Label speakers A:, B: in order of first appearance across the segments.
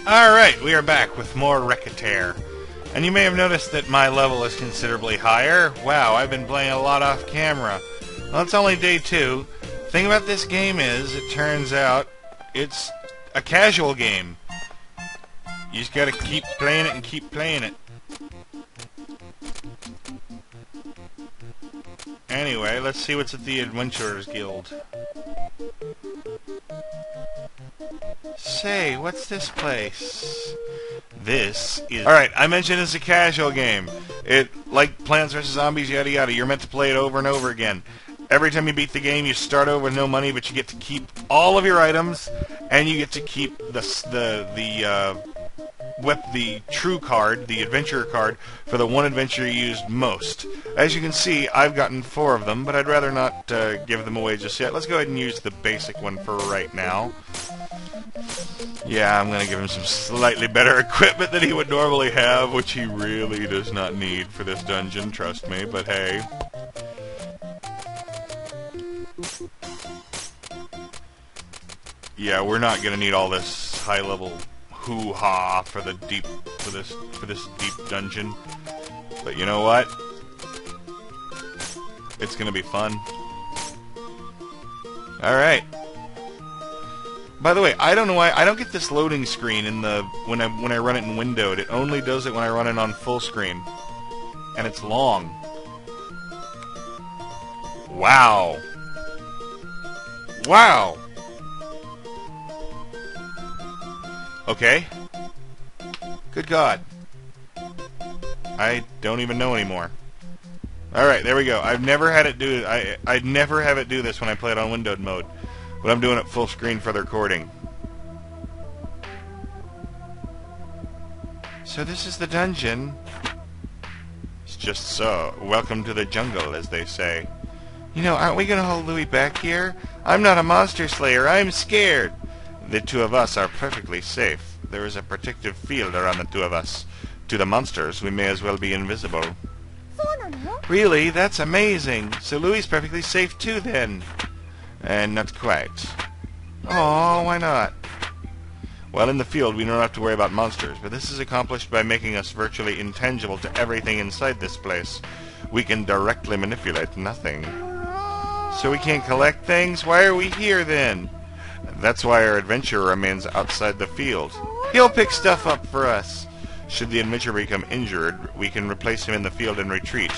A: Alright, we are back with more Recettear. And you may have noticed that my level is considerably higher. Wow, I've been playing a lot off camera. Well, it's only day 2. The thing about this game is, it turns out, it's a casual game. You just gotta keep playing it and keep playing it. Anyway, let's see what's at the Adventurers Guild. Say, what's this place? This is... Alright, I mentioned it's a casual game. It, like Plants vs. Zombies, yada yada, you're meant to play it over and over again. Every time you beat the game, you start over with no money, but you get to keep all of your items, and you get to keep the thru card, the adventure card, for the one adventure you used most. As you can see, I've gotten 4 of them, but I'd rather not give them away just yet. Let's go ahead and use the basic one for right now. Yeah, I'm going to give him some slightly better equipment than he would normally have, which he really does not need for this dungeon, trust me, but hey. Yeah, we're not going to need all this high-level hoo-ha for this deep dungeon. But you know what? It's going to be fun. Alright. By the way, I don't know why I don't get this loading screen in the when I run it in windowed. It only does it when I run it on full screen. And it's long. Wow. Wow. Okay. Good God. I don't even know anymore. Alright, there we go. I've never had it do it. I'd never have it do this when I play it on windowed mode. But I'm doing it full screen for the recording. So this is the dungeon. It's just so. Welcome to the jungle, as they say. You know, aren't we going to hold Louie back here? I'm not a monster slayer. I'm scared. The 2 of us are perfectly safe. There is a protective field around the 2 of us. To the monsters, we may as well be invisible. Really? That's amazing. So Louie's perfectly safe too, then. And not quite. Oh, why not? Well, in the field, we don't have to worry about monsters, but this is accomplished by making us virtually intangible to everything inside this place. We can directly manipulate nothing. So we can't collect things? Why are we here, then? That's why our adventurer remains outside the field. He'll pick stuff up for us. Should the adventurer become injured, we can replace him in the field and retreat.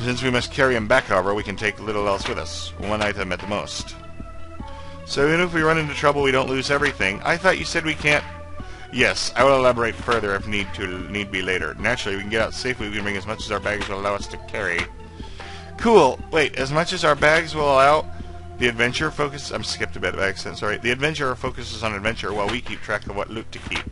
A: Since we must carry him back, however, we can take little else with us. 1 item at the most. So even if we run into trouble, we don't lose everything. I thought you said we can't... Yes, I will elaborate further if need be later. Naturally, we can get out safely. We can bring as much as our bags will allow us to carry. Cool. Wait, as much as our bags will allow... The adventurer focuses... I'm skipped a bit of accent, sorry. The adventurer focuses on adventure while we keep track of what loot to keep.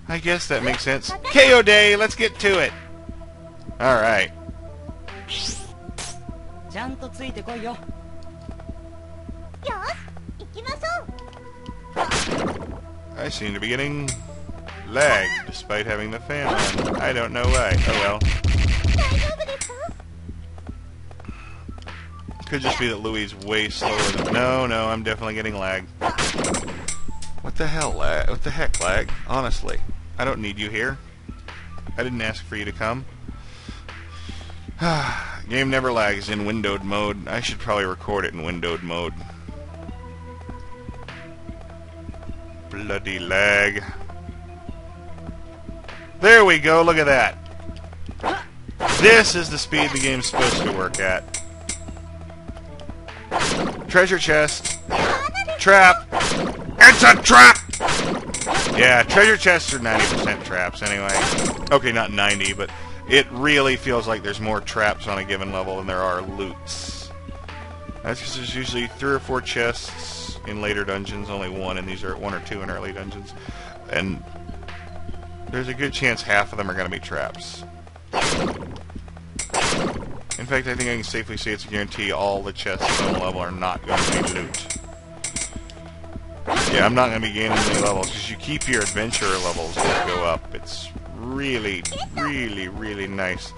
A: I guess that makes sense. KO day! Let's get to it! Alright. I seem to be getting lagged despite having the fan on. I don't know why. Oh well. Could just be that Louie's way slower than... No, I'm definitely getting lagged. What the hell, lag? What the heck, lag? Honestly. I don't need you here. I didn't ask for you to come. Game never lags in windowed mode. I should probably record it in windowed mode. Bloody lag. There we go, look at that. This is the speed the game's supposed to work at. Treasure chest. Trap. It's a trap! Yeah, treasure chests are 90% traps anyway. Okay, not 90, but it really feels like there's more traps on a given level than there are loots. That's because there's usually 3 or 4 chests in later dungeons, only 1, and these are 1 or 2 in early dungeons. And there's a good chance half of them are going to be traps. In fact, I think I can safely say it's a guarantee all the chests on the level are not going to be loot. Yeah, I'm not going to be gaining any levels, because you keep your adventurer levels that go up. It's really, really, really nice.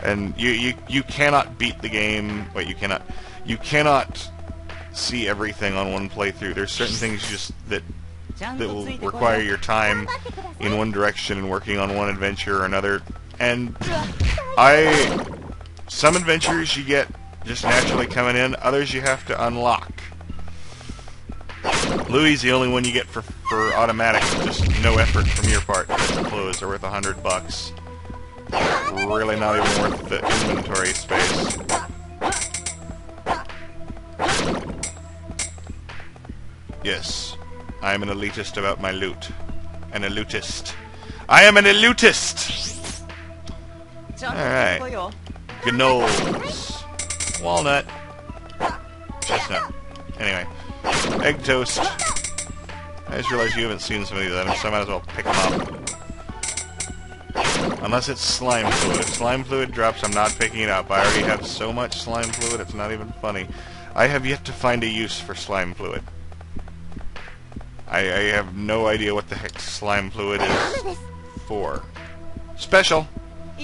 A: And you cannot beat the game... Wait, you cannot see everything on one playthrough. There's certain things just that that will require your time in one direction and working on one adventure or another. And some adventures you get just naturally coming in, others you have to unlock. Louie's the only one you get for automatic, just no effort from your part. The clothes are worth $100. Really not even worth the inventory space. Yes, I am an elitist about my loot. An elitist. I am an elitist! Alright. Gnoles. Walnut. Chestnut. Anyway. Egg toast. I just realized you haven't seen some of these items, so I might as well pick them up. Unless it's slime fluid. If slime fluid drops, I'm not picking it up. I already have so much slime fluid, it's not even funny. I have yet to find a use for slime fluid. I have no idea what the heck slime fluid is for. Special!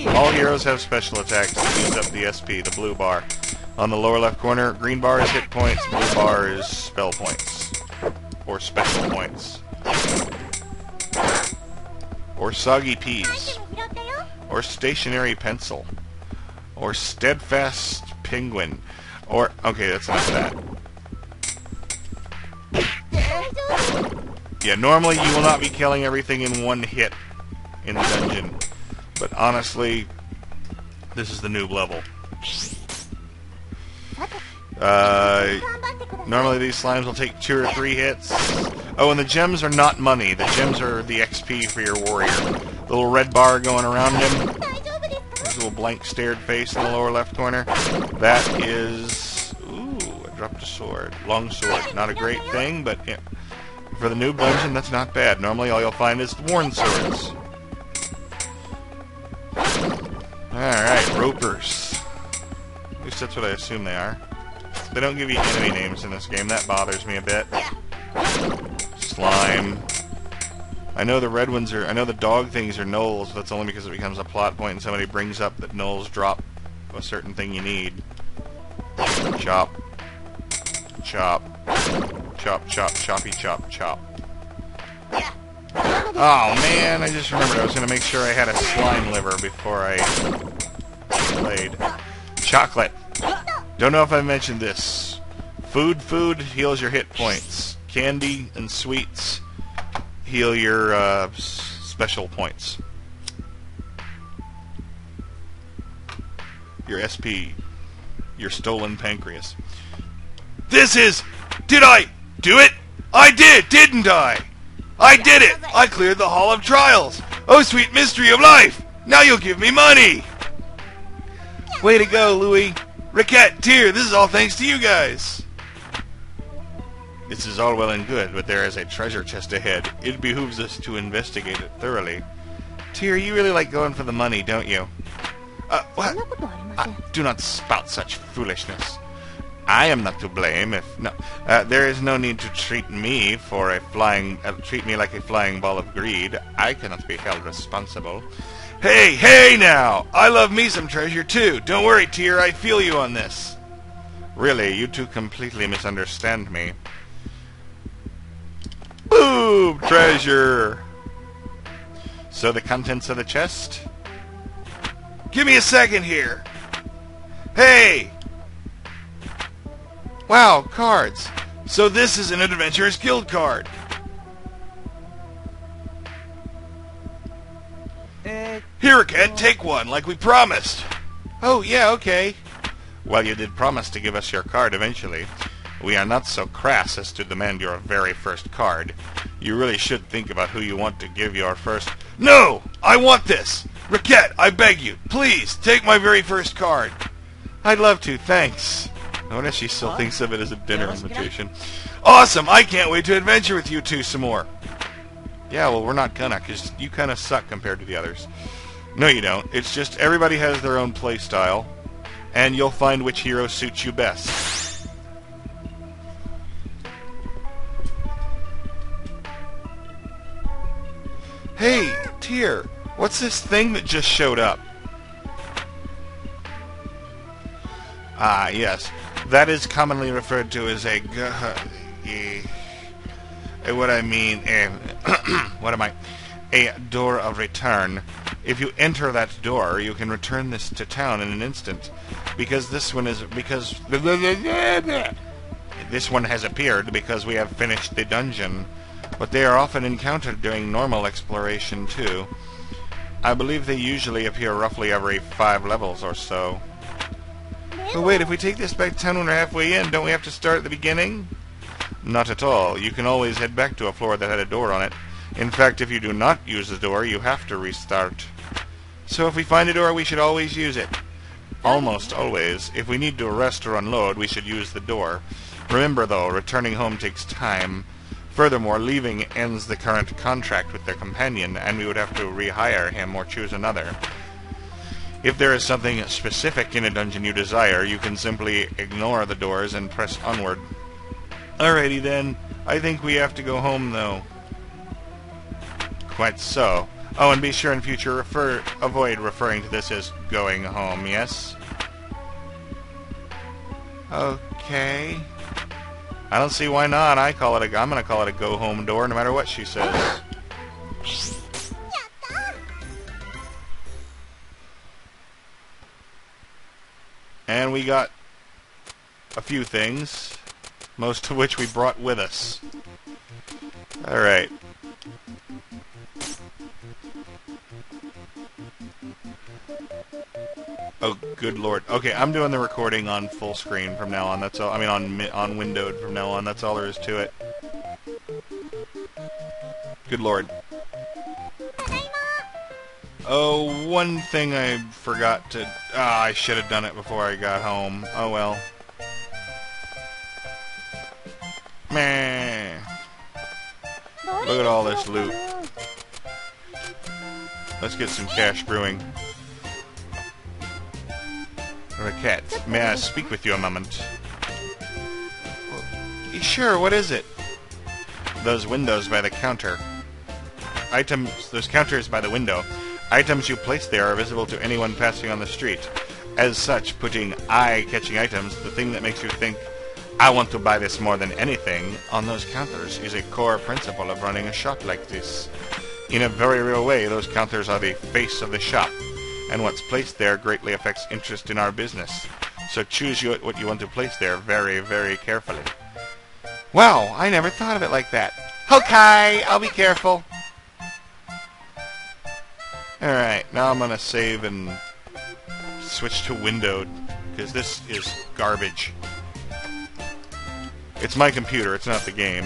A: All heroes have special attacks to use up the SP, the blue bar. On the lower left corner, green bar is hit points, blue bar is spell points. Or special points. Or soggy peas. Or stationary pencil. Or steadfast penguin. Or, okay, that's enough of that. Yeah, normally you will not be killing everything in one hit in the dungeon. But honestly, this is the noob level. Normally these slimes will take 2 or 3 hits. Oh, and the gems are not money. The gems are the XP for your warrior. The little red bar going around him. There's a little blank stared face in the lower left corner. That is... Ooh, I dropped a sword. Long sword. Not a great thing, but yeah, for the noob dungeon, that's not bad. Normally all you'll find is worn swords. Alright, ropers. At least that's what I assume they are. They don't give you enemy names in this game. That bothers me a bit. Slime. I know the red ones are... I know the dog things are gnolls, but that's only because it becomes a plot point and somebody brings up that gnolls drop a certain thing you need. Chop. Chop. Chop, chop, choppy, chop, chop. Oh man, I just remembered I was going to make sure I had a slime liver before I played. Chocolate. Don't know if I mentioned this. Food heals your hit points. Candy and sweets heal your special points. Your SP. Your stolen pancreas. This is... Did I do it? I did, didn't I? I did it! I cleared the Hall of Trials! Oh, sweet mystery of life! Now you'll give me money! Way to go, Louie! Recettear, this is all thanks to you guys! This is all well and good, but there is a treasure chest ahead. It behooves us to investigate it thoroughly. Tyr, you really like going for the money, don't you? What? Do not spout such foolishness. I am not to blame if... No, there is no need to treat me for a flying... treat me like a flying ball of greed. I cannot be held responsible. Hey, hey now! I love me some treasure too. Don't worry, Tyr, I feel you on this. Really, you two completely misunderstand me. Boom! Treasure! So the contents of the chest? Give me a second here. Hey! Wow, cards. So this is an Adventurers Guild card. Here, Recettear, take one, like we promised. Oh, yeah, okay. Well, you did promise to give us your card eventually. We are not so crass as to demand your very first card. You really should think about who you want to give your first... No! I want this! Recettear, I beg you, please, take my very first card. I'd love to, thanks. I wonder if she still thinks of it as a dinner invitation. Awesome! I can't wait to adventure with you two some more. Yeah, well, we're not gonna, because you kind of suck compared to the others. No, you don't. It's just everybody has their own play style, and you'll find which hero suits you best. Hey, Tyr, what's this thing that just showed up? Ah, yes. That is commonly referred to as a What I mean, what am I? A door of return. If you enter that door, you can return this to town in an instant, because this one has appeared because we have finished the dungeon. But they are often encountered during normal exploration too. I believe they usually appear roughly every 5 levels or so. But wait, if we take this back to town when we're halfway in, don't we have to start at the beginning? Not at all. You can always head back to a floor that had a door on it. In fact, if you do not use the door, you have to restart. So if we find a door, we should always use it. Almost always. If we need to rest or unload, we should use the door. Remember, though, returning home takes time. Furthermore, leaving ends the current contract with their companion, and we would have to rehire him or choose another. If there is something specific in a dungeon you desire, you can simply ignore the doors and press onward. Alrighty then. I think we have to go home, though. Quite so. Oh, and be sure in future avoid referring to this as going home, yes? Okay. I don't see why not. I'm gonna call it a go-home door no matter what she says. And we got a few things, most of which we brought with us. Alright. Oh, good lord. Okay, I'm doing the recording on full screen from now on. That's all. I mean, on windowed from now on. That's all there is to it. Good lord. Oh, one thing I forgot to... I should have done it before I got home. Oh well. Meh. Look at all this loot. Let's get some cash brewing. Recettear, may I speak with you a moment? Sure, what is it? Those windows by the counter. Those counters by the window. Items you place there are visible to anyone passing on the street. As such, putting eye-catching items, the thing that makes you think, I want to buy this more than anything, on those counters is a core principle of running a shop like this. In a very real way, those counters are the face of the shop, and what's placed there greatly affects interest in our business. So choose what you want to place there very, very carefully. Wow, I never thought of it like that. Okay, I'll be careful. Alright, now I'm gonna save and switch to windowed, because this is garbage. It's my computer, it's not the game.